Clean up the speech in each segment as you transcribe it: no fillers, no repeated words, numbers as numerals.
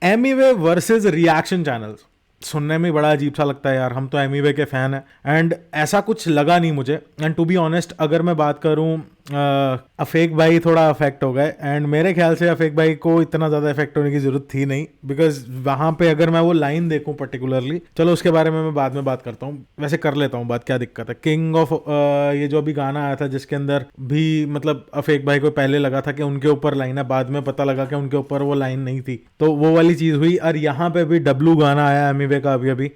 Emiway versus reaction channels सुनने में बड़ा अजीब सा लगता है यार, हम तो एमीवे के फैन हैं एंड ऐसा कुछ लगा नहीं मुझे। एंड टू बी ऑनेस्ट अगर मैं बात करूं, अफेक भाई थोड़ा अफेक्ट हो गए एंड मेरे ख्याल से अफेक भाई को इतना ज़्यादा इफेक्ट होने की जरूरत थी नहीं, बिकॉज वहां पे अगर मैं वो लाइन देखूं पर्टिकुलरली, चलो उसके बारे में मैं बाद में बात करता हूँ, वैसे कर लेता हूँ बात, क्या दिक्कत है। किंग ऑफ ये जो अभी गाना आया था जिसके अंदर भी मतलब अफेक भाई को पहले लगा था कि उनके ऊपर लाइन है, बाद में पता लगा कि उनके ऊपर वो लाइन नहीं थी, तो वो वाली चीज़ हुई। और यहाँ पे भी डब्लू गाना आया एमीवे का अभी अभी,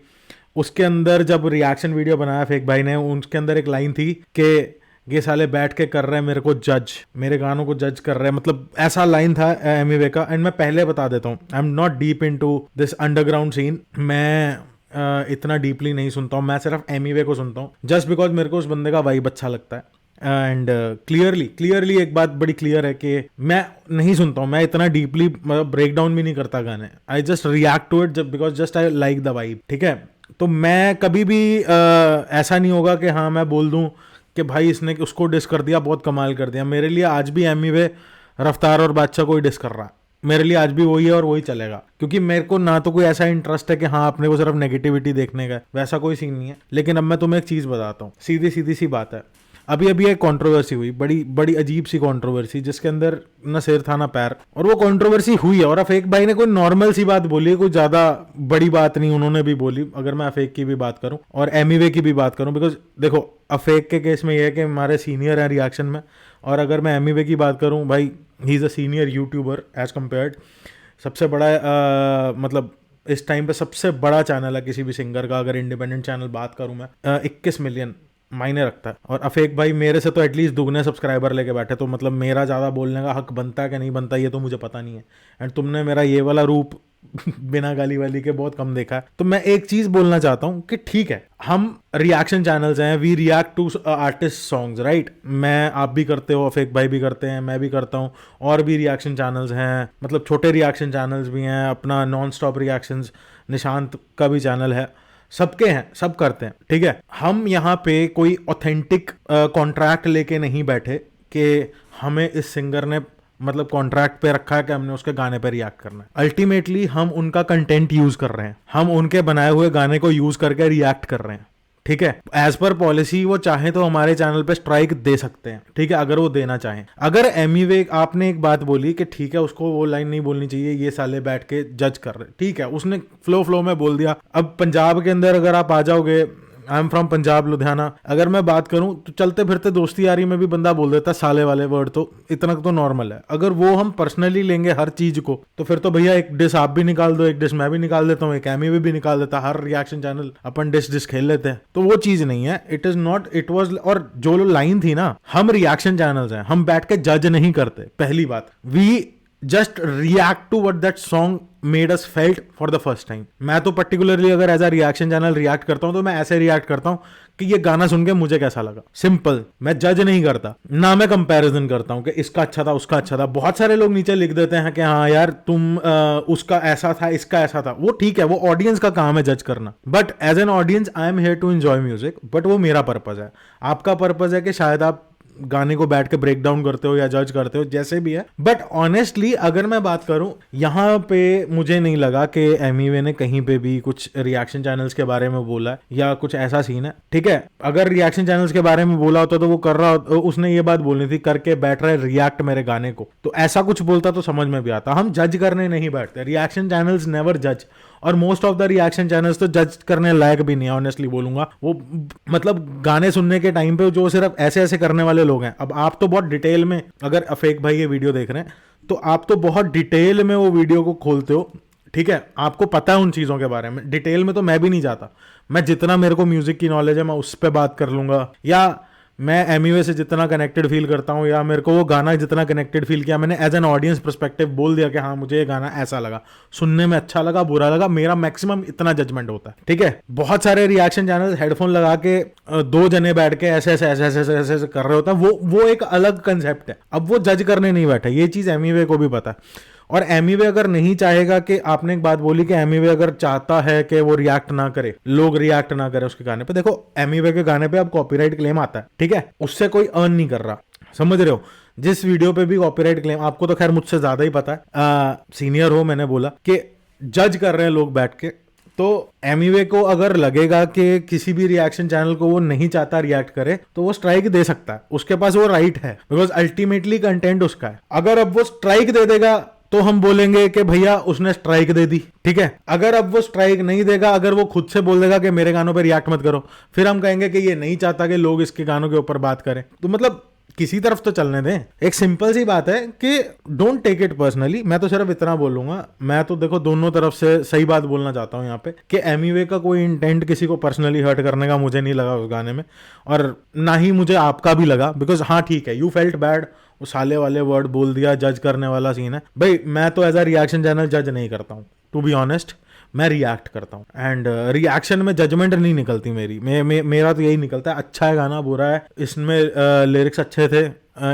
उसके अंदर जब रिएक्शन वीडियो बनाया फेक भाई ने, उसके अंदर एक लाइन थी कि ये साले बैठ के कर रहे हैं मेरे को जज, मेरे गानों को जज कर रहे हैं, मतलब ऐसा लाइन था एमीवे का। एंड मैं पहले बता देता हूँ, I am not deep into this underground scene, मैं इतना डीपली नहीं सुनता हूँ, मैं सिर्फ एमीवे को सुनता हूँ जस्ट बिकॉज मेरे को उस बंदे का वाइब अच्छा लगता है। एंड क्लियरली एक बात बड़ी क्लियर है कि मैं नहीं सुनता हूँ, मैं इतना डीपली ब्रेक डाउन भी नहीं करता गाने, I just react to it because just I like the vibe, ठीक है। तो मैं कभी भी ऐसा नहीं होगा कि हाँ मैं बोल दूं कि भाई इसने उसको डिस कर दिया, बहुत कमाल कर दिया। मेरे लिए आज भी एमीवे रफ्तार और बादशाह को ही डिस कर रहा है, मेरे लिए आज भी वही है और वही चलेगा, क्योंकि मेरे को ना तो कोई ऐसा इंटरेस्ट है कि हाँ अपने को सिर्फ नेगेटिविटी देखने का, वैसा कोई सीन नहीं है। लेकिन अब मैं तुम्हें एक चीज़ बताता हूँ, सीधी सी बात है, अभी अभी एक कंट्रोवर्सी हुई, बड़ी बड़ी अजीब सी कंट्रोवर्सी, जिसके अंदर न सिर था ना पैर, और वो कंट्रोवर्सी हुई है। और अफेक भाई ने कोई नॉर्मल सी बात बोली है, कोई ज्यादा बड़ी बात नहीं उन्होंने भी बोली, अगर मैं अफेक की भी बात करूं और एमीवे की भी बात करूं, बिकॉज देखो अफेक के केस में ये है कि हमारे सीनियर है रिएक्शन में, और अगर मैं एमीवे की बात करूं, भाई he is a senior YouTuber as compared, सबसे बड़ा मतलब इस टाइम पे सबसे बड़ा चैनल है किसी भी सिंगर का, अगर इंडिपेंडेंट चैनल बात करूं मैं, 21 मिलियन मायने रखता है। और अफेक भाई मेरे से तो एटलीस्ट दुगने सब्सक्राइबर लेके बैठे, तो मतलब मेरा ज़्यादा बोलने का हक बनता है कि नहीं बनता ये तो मुझे पता नहीं है। एंड तुमने मेरा ये वाला रूप बिना गाली वाली के बहुत कम देखा है। तो मैं एक चीज़ बोलना चाहता हूँ कि ठीक है, हम रिएक्शन चैनल्स हैं, we react to artist songs, right. मैं, आप भी करते हो, अफेक भाई भी करते हैं, मैं भी करता हूँ, और भी रिएक्शन चैनल्स हैं, मतलब छोटे रिएक्शन चैनल्स भी हैं, अपना नॉन स्टॉप रिएक्शंस निशांत का भी चैनल है, सबके हैं, सब करते हैं, ठीक है। हम यहाँ पे कोई ऑथेंटिक कॉन्ट्रैक्ट लेके नहीं बैठे कि हमें इस सिंगर ने मतलब कॉन्ट्रैक्ट पे रखा है कि हमने उसके गाने पे रिएक्ट करना है। अल्टीमेटली हम उनका कंटेंट यूज कर रहे हैं, हम उनके बनाए हुए गाने को यूज करके रिएक्ट कर रहे हैं, ठीक है। एज पर पॉलिसी वो चाहे तो हमारे चैनल पे स्ट्राइक दे सकते हैं, ठीक है, अगर वो देना चाहें। अगर एमीवे आपने एक बात बोली कि ठीक है उसको वो लाइन नहीं बोलनी चाहिए, ये साले बैठ के जज कर रहे, ठीक है, उसने फ्लो में बोल दिया। अब पंजाब के अंदर अगर आप आ जाओगे, I am from Punjab Ludhiana, अगर मैं बात करूं तो चलते फिरते दोस्ती यारी में भी बंदा बोल देता साले वाले वर्ड, तो इतना तो नॉर्मल है। अगर वो हम पर्सनली लेंगे हर चीज को, तो फिर तो भैया एक डिस आप भी निकाल दो, एक डिस मैं भी निकाल देता हूँ, एक एमीवे भी निकाल देता, हर रिएक्शन चैनल अपन डिस खेल लेते हैं, तो वो चीज नहीं है। It is not, it was, और जो लाइन थी ना, हम रिएक्शन चैनल्स हैं, हम बैठ के जज नहीं करते, पहली बात। We just react to what that song made us felt for the first time. मैं तो पर्टिकुलरली अगर as a reaction channel react करता हूं तो मैं ऐसे रिएक्ट करता हूं कि ये गाना सुन के मुझे कैसा लगा, सिंपल। मैं जज नहीं करता, ना मैं कंपैरिजन करता हूं कि इसका अच्छा था उसका अच्छा था। बहुत सारे लोग नीचे लिख देते हैं कि हाँ यार तुम उसका ऐसा था इसका ऐसा था, वो ठीक है, वो ऑडियंस का काम है जज करना, but as an audience I am here to enjoy music. But वो मेरा पर्पज है, आपका पर्पज है कि शायद आप गाने को बैठ के ब्रेक डाउन करते हो या जज करते हो, जैसे भी है। बट ऑनेस्टली अगर मैं बात करूं, यहाँ पे मुझे नहीं लगा कि एमीवे ने कहीं पे भी कुछ रिएक्शन चैनल्स के बारे में बोला है या कुछ ऐसा सीन है, ठीक है। अगर रिएक्शन चैनल्स के बारे में बोला होता तो वो कर रहा होता, उसने ये बात बोलनी थी, करके बैठ रहा है रिएक्ट मेरे गाने को, तो ऐसा कुछ बोलता तो समझ में भी आता। हम जज करने नहीं बैठते, रिएक्शन चैनल्स नेवर जज, और most of the reaction channels तो जज करने लायक भी नहीं है, ऑनेस्टली बोलूंगा। वो मतलब गाने सुनने के टाइम पे जो सिर्फ ऐसे ऐसे करने वाले लोग हैं। अब आप तो बहुत डिटेल में, अगर अफेक भाई ये वीडियो देख रहे हैं तो आप तो बहुत डिटेल में वो वीडियो को खोलते हो, ठीक है, आपको पता है उन चीज़ों के बारे में। डिटेल में तो मैं भी नहीं जाता, मैं जितना मेरे को म्यूजिक की नॉलेज है मैं उस पर बात कर लूंगा, या मैं एमीवे से जितना कनेक्टेड फील करता हूँ, या मेरे को वो गाना जितना कनेक्टेड फील किया, मैंने एज एन ऑडियंस पर्सपेक्टिव बोल दिया कि हाँ मुझे ये गाना ऐसा लगा, सुनने में अच्छा लगा बुरा लगा, मेरा मैक्सिमम इतना जजमेंट होता है, ठीक है। बहुत सारे रिएक्शन चैनल हेडफोन लगा के दो जने बैठ के ऐसे ऐसे ऐसे ऐसे ऐसे ऐसे कर रहे होता है, वो एक अलग कंसेप्ट है। अब वो जज करने नहीं बैठा, ये चीज़ एमीवे को भी पता है। और एमीवे अगर नहीं चाहेगा, कि आपने एक बात बोली कि एमीवे अगर चाहता है कि वो रिएक्ट ना करे, लोग रिएक्ट ना करे उसके गाने पे, देखो एमीवे के गाने पे अब कॉपीराइट क्लेम आता है, ठीक है, उससे कोई अर्न नहीं कर रहा, समझ रहे हो। जिस वीडियो पे भी कॉपीराइट क्लेम, आपको तो खैर मुझसे ज्यादा ही पता है, सीनियर हो, मैंने बोला कि जज कर रहे हैं लोग बैठ के, तो एमिवे को अगर लगेगा कि किसी भी रिएक्शन चैनल को वो नहीं चाहता रिएक्ट करे तो वो स्ट्राइक दे सकता है, उसके पास वो राइट है, बिकॉज अल्टीमेटली कंटेंट उसका है। अगर अब वो स्ट्राइक दे देगा तो हम बोलेंगे कि भैया उसने स्ट्राइक दे दी, ठीक है। अगर अब वो स्ट्राइक नहीं देगा, अगर वो खुद से बोल देगा कि मेरे गानों पे रिएक्ट मत करो, फिर हम कहेंगे कि ये नहीं चाहता कि लोग इसके गानों के ऊपर बात करें। तो मतलब किसी तरफ तो चलने दें। एक सिंपल सी बात है कि डोंट टेक इट पर्सनली। मैं तो सिर्फ इतना बोलूंगा, मैं तो देखो दोनों तरफ से सही बात बोलना चाहता हूं यहाँ पे, कि एमिवे का कोई इंटेंट किसी को पर्सनली हर्ट करने का मुझे नहीं लगा उस गाने में, और ना ही मुझे आपका भी लगा। बिकॉज हाँ ठीक है, यू फेल्ट बैड, वो साले वाले वर्ड बोल दिया, जज करने वाला सीन है भाई। मैं तो एज अ रिएक्शन चैनल जज नहीं करता हूँ, टू बी ऑनेस्ट, मैं रिएक्ट करता हूँ। एंड रिएक्शन में जजमेंट नहीं निकलती मेरी, मेरा तो यही निकलता है, अच्छा है गाना, बुरा है, इसमें लिरिक्स अच्छे थे,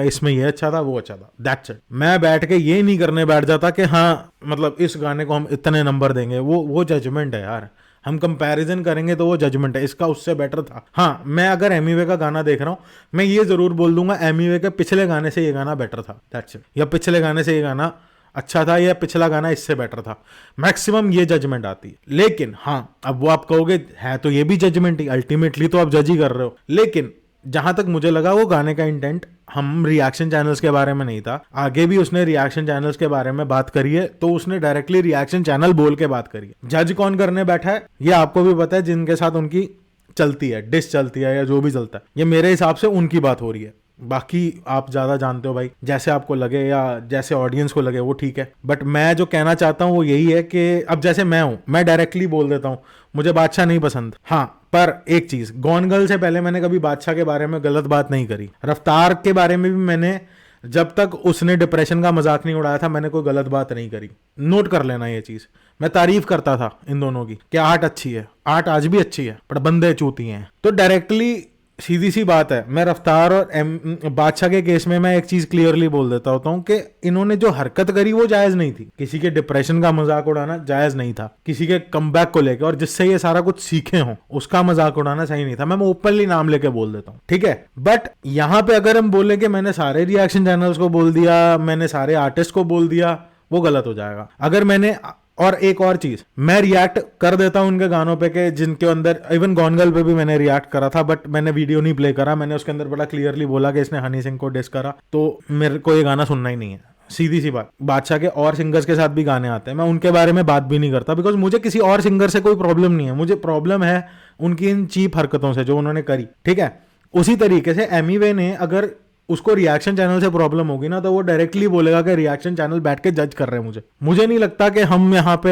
इसमें ये अच्छा था, वो अच्छा था, दैट्स इट। मैं बैठ के ये नहीं करने बैठ जाता कि हाँ मतलब इस गाने को हम इतने नंबर देंगे, वो जजमेंट है यार। हम कंपैरिजन करेंगे तो वो जजमेंट है, इसका उससे बेटर था। हाँ, मैं अगर एमिवे का गाना देख रहा हूँ, मैं ये जरूर बोल दूंगा एमिवे के पिछले गाने से ये गाना बेटर था, दैट्स इट, या पिछले गाने से ये गाना अच्छा था, या पिछला गाना इससे बेटर था। मैक्सिमम ये जजमेंट आती है। लेकिन हाँ, अब वो आप कहोगे है तो ये भी जजमेंट ही, अल्टीमेटली तो आप जज ही कर रहे हो। लेकिन जहां तक मुझे लगा वो गाने का इंटेंट हम रिएक्शन चैनल्स के बारे में नहीं था। आगे भी उसने रिएक्शन चैनल्स के बारे में बात करी है, तो उसने डायरेक्टली रिएक्शन चैनल बोल के बात करी है। जज कौन करने बैठा है ये आपको भी पता है, जिनके साथ उनकी चलती है, डिश चलती है या जो भी चलता है, ये मेरे हिसाब से उनकी बात हो रही है। बाकी आप ज्यादा जानते हो भाई, जैसे आपको लगे या जैसे ऑडियंस को लगे वो ठीक है। बट मैं जो कहना चाहता हूँ वो यही है कि अब जैसे मैं हूं, मैं डायरेक्टली बोल देता हूँ मुझे बादशाह नहीं पसंद। हाँ, पर एक चीज, गॉन गर्ल से पहले मैंने कभी बादशाह के बारे में गलत बात नहीं करी। रफ्तार के बारे में भी मैंने, जब तक उसने डिप्रेशन का मजाक नहीं उड़ाया था, मैंने कोई गलत बात नहीं करी। नोट कर लेना ये चीज। मैं तारीफ करता था इन दोनों की कि आर्ट अच्छी है, आर्ट आज भी अच्छी है, पर बंदे चूती हैं। तो डायरेक्टली सीधी सी बात है, मैं रफ्तार और बादशाह के केस में मैं एक चीज क्लियरली बोल देता होता हूँ कि इन्होंने जो हरकत करी वो जायज नहीं थी। किसी के डिप्रेशन का मजाक उड़ाना जायज नहीं था, किसी के कमबैक को लेकर, और जिससे ये सारा कुछ सीखे हों उसका मजाक उड़ाना सही नहीं था। मैं ओपनली नाम लेके बोल देता हूँ, ठीक है। बट यहाँ पे अगर हम बोले कि मैंने सारे रिएक्शन चैनल्स को बोल दिया, मैंने सारे आर्टिस्ट को बोल दिया, वो गलत हो जाएगा। अगर मैंने, और एक और चीज, मैं रिएक्ट कर देता हूं उनके गानों पे के जिनके अंदर, इवन गॉन गर्ल पे भी मैंने रिएक्ट करा था, बट मैंने वीडियो नहीं प्ले करा। मैंने उसके अंदर बड़ा क्लियरली बोला कि इसने हनी सिंह को डिस करा, तो मेरे को ये गाना सुनना ही नहीं है, सीधी सी बात। बादशाह के और सिंगर्स के साथ भी गाने आते हैं, मैं उनके बारे में बात भी नहीं करता, बिकॉज मुझे किसी और सिंगर से कोई प्रॉब्लम नहीं है, मुझे प्रॉब्लम है उनकी इन चीप हरकतों से जो उन्होंने करी, ठीक है। उसी तरीके से एमिवे ने, अगर उसको रिएक्शन चैनल से प्रॉब्लम होगी ना, तो वो डायरेक्टली बोलेगा कि रिएक्शन चैनल बैठ के जज कर रहे हैं मुझे नहीं लगता कि हम यहाँ पे,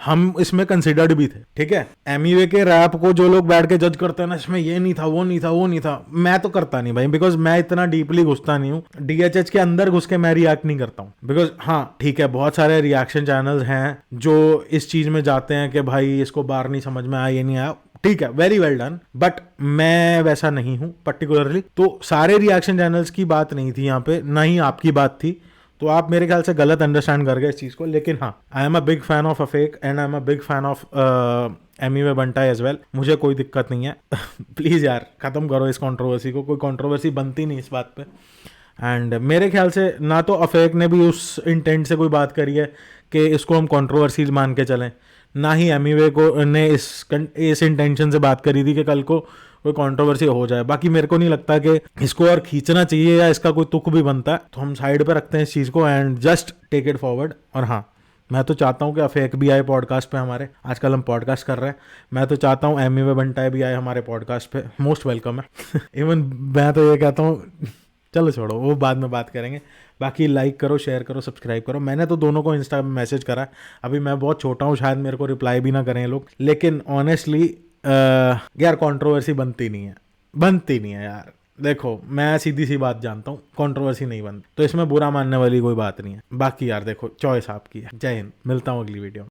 हम इसमें कंसिडर्ड भी थे, ठीक है। एमिवे के रैप को जो लोग बैठ के जज करते हैं ना, इसमें ये नहीं था, वो नहीं था, वो नहीं था, मैं तो करता नहीं भाई, बिकॉज मैं इतना डीपली घुसता नहीं हूँ। डीएचएच के अंदर घुस के मैं रिएक्ट नहीं करता हूँ, बिकॉज हाँ ठीक है, बहुत सारे रिएक्शन चैनल्स हैं जो इस चीज में जाते हैं कि भाई इसको बार नहीं समझ में आया, ये नहीं आया, ठीक है, वेरी वेल डन। बट मैं वैसा नहीं हूं पर्टिकुलरली, तो सारे रिएक्शन चैनल्स की बात नहीं थी यहाँ पे, ना ही आपकी बात थी, तो आप मेरे ख्याल से गलत अंडरस्टैंड कर गए इस चीज को। लेकिन हाँ, I am a big fan of अफेक and I am a big fan of Emiway Bantai as well, मुझे कोई दिक्कत नहीं है। प्लीज यार खत्म करो इस कंट्रोवर्सी को, कोई कंट्रोवर्सी बनती नहीं इस बात पे। एंड मेरे ख्याल से ना तो अफेक ने भी उस इंटेंट से कोई बात करी है कि इसको हम कंट्रोवर्सी मान के चलें, ना ही एमिवे को ने इस इंटेंशन से बात करी थी कि कल को कोई कंट्रोवर्सी हो जाए। बाकी मेरे को नहीं लगता कि इसको और खींचना चाहिए या इसका कोई तुक भी बनता है, तो हम साइड पे रखते हैं इस चीज़ को and just take it forward. और हाँ, मैं तो चाहता हूँ कि अफेक भी आए पॉडकास्ट पे हमारे, आजकल हम पॉडकास्ट कर रहे हैं, मैं तो चाहता हूँ एमिवे बंटाए भी आए हमारे पॉडकास्ट पे, मोस्ट वेलकम है। इवन मैं तो ये कहता हूँ, चलो छोड़ो वो बाद में बात करेंगे। बाकी लाइक करो, शेयर करो, सब्सक्राइब करो। मैंने तो दोनों को इंस्टा में मैसेज करा है, अभी मैं बहुत छोटा हूँ, शायद मेरे को रिप्लाई भी ना करें लोग, लेकिन ऑनेस्टली यार कंट्रोवर्सी बनती नहीं है यार। देखो मैं सीधी सी बात जानता हूँ, कंट्रोवर्सी नहीं बनती, तो इसमें बुरा मानने वाली कोई बात नहीं है। बाकी यार देखो, चॉइस आपकी है। जय हिंद, मिलता हूँ अगली वीडियो में।